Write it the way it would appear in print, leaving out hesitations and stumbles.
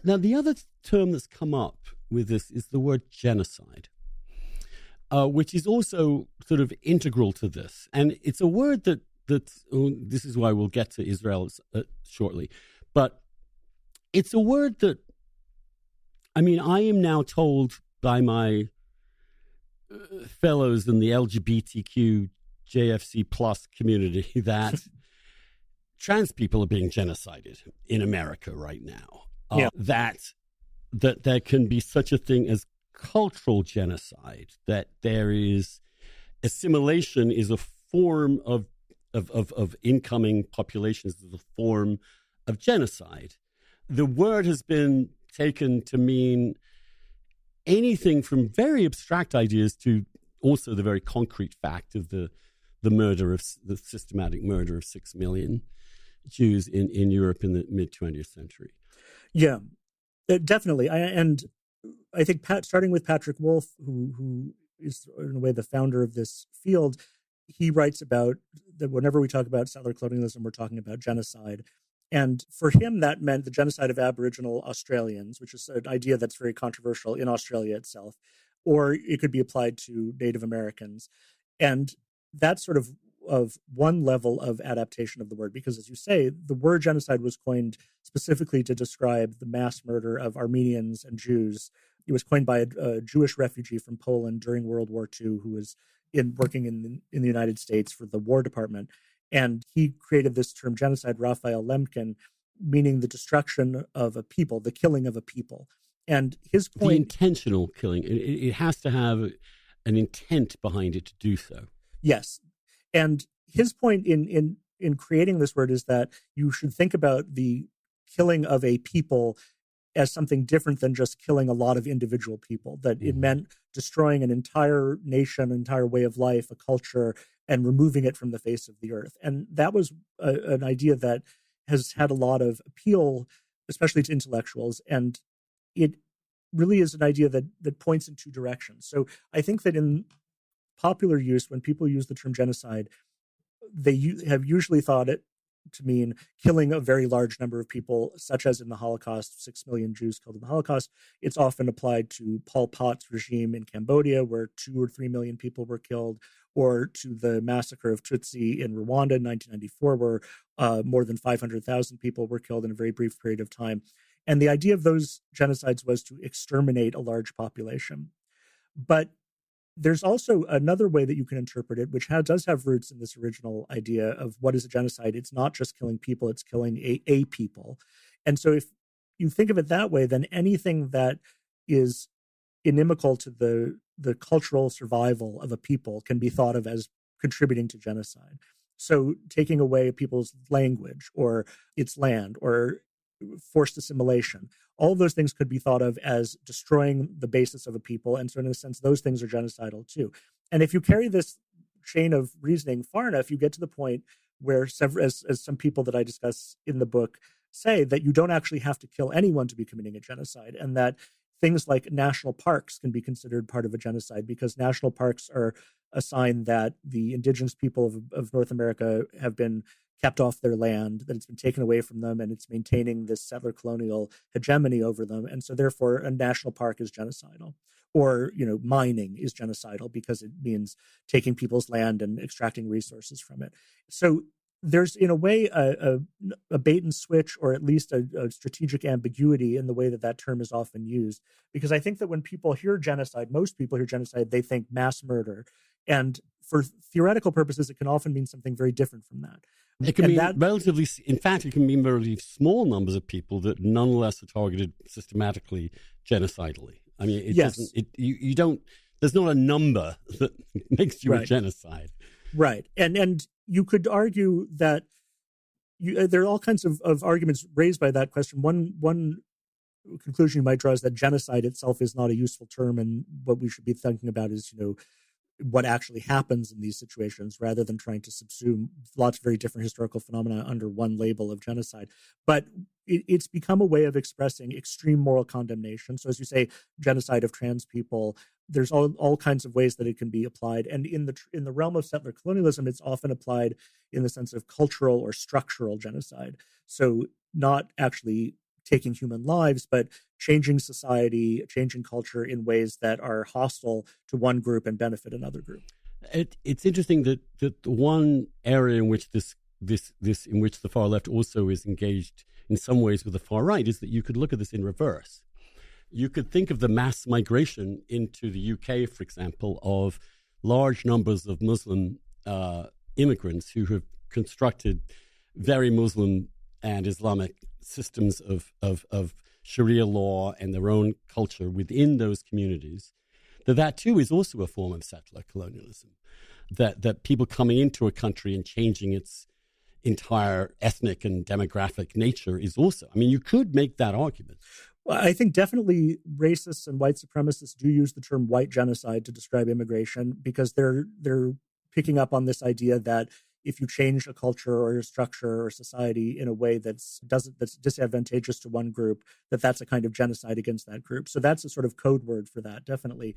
Now, the other term that's come up with this is the word genocide, which is also sort of integral to this. And it's a word that this is why we'll get to Israel shortly. But it's a word that, I mean, I am now told by my fellows in the LGBTQ JFC plus community that trans people are being genocided in America right now. That there can be such a thing as cultural genocide, that there is assimilation is a form of incoming populations, is a form of genocide. The word has been taken to mean anything from very abstract ideas to also the very concrete fact of the systematic murder of 6 million Jews in Europe in the mid-20th century. Yeah, definitely. I think starting with Patrick Wolf, who is in a way the founder of this field, he writes about that whenever we talk about settler colonialism, we're talking about genocide. And for him, that meant the genocide of Aboriginal Australians, which is an idea that's very controversial in Australia itself, or it could be applied to Native Americans. And that's sort of one level of adaptation of the word, because as you say, the word genocide was coined specifically to describe the mass murder of Armenians and Jews. It was coined by a Jewish refugee from Poland during World War II who was working in the United States for the War Department. And he created this term genocide, Raphael Lemkin, meaning the destruction of a people, the killing of a people. And his point... The intentional killing. It has to have an intent behind it to do so. Yes. And his point in creating this word is that you should think about the killing of a people as something different than just killing a lot of individual people, that it meant destroying an entire nation, an entire way of life, a culture, and removing it from the face of the earth. And that was an idea that has had a lot of appeal, especially to intellectuals. And it really is an idea that points in two directions. So I think that in popular use, when people use the term genocide, they have usually thought it to mean killing a very large number of people, such as in the Holocaust, 6 million Jews killed in the Holocaust. It's often applied to Pol Pot's regime in Cambodia, where 2 or 3 million people were killed, or to the massacre of Tutsi in Rwanda in 1994, where more than 500,000 people were killed in a very brief period of time. And the idea of those genocides was to exterminate a large population. But there's also another way that you can interpret it, which does have roots in this original idea of what is a genocide. It's not just killing people, it's killing a people. And so if you think of it that way, then anything that is inimical to the cultural survival of a people can be thought of as contributing to genocide. So taking away people's language or its land or forced assimilation, all of those things could be thought of as destroying the basis of a people. And so in a sense, those things are genocidal too. And if you carry this chain of reasoning far enough, you get to the point where as some people that I discuss in the book say, that you don't actually have to kill anyone to be committing a genocide, and that things like national parks can be considered part of a genocide, because national parks are a sign that the indigenous people of North America have been kept off their land, that it's been taken away from them, and it's maintaining this settler colonial hegemony over them. And so therefore a national park is genocidal. Or, mining is genocidal because it means taking people's land and extracting resources from it. So there's, in a way, a bait and switch, or at least a strategic ambiguity in the way that term is often used. Because I think that when people hear genocide, most people hear genocide, they think mass murder. And for theoretical purposes, it can often mean something very different from that. It can mean in fact, it can mean relatively small numbers of people that nonetheless are targeted systematically, genocidally. I mean, there's not a number that makes you a genocide. Right. And you could argue that there are all kinds of arguments raised by that question. One conclusion you might draw is that genocide itself is not a useful term, and what we should be thinking about is, what actually happens in these situations, rather than trying to subsume lots of very different historical phenomena under one label of genocide. But it's become a way of expressing extreme moral condemnation. So as you say, genocide of trans people, there's all kinds of ways that it can be applied. And in the realm of settler colonialism, it's often applied in the sense of cultural or structural genocide. So not actually taking human lives, but changing society, changing culture in ways that are hostile to one group and benefit another group. It's interesting that the one area in which in which the far left also is engaged in some ways with the far right is that you could look at this in reverse. You could think of the mass migration into the UK, for example, of large numbers of Muslim immigrants who have constructed very Muslim and Islamic systems of Sharia law and their own culture within those communities. That too is also a form of settler colonialism. That people coming into a country and changing its entire ethnic and demographic nature is also, I mean, you could make that argument. Well, I think definitely racists and white supremacists do use the term white genocide to describe immigration because they're picking up on this idea that if you change a culture or a structure or society in a way that's disadvantageous to one group, that's a kind of genocide against that group. So that's a sort of code word for that, definitely.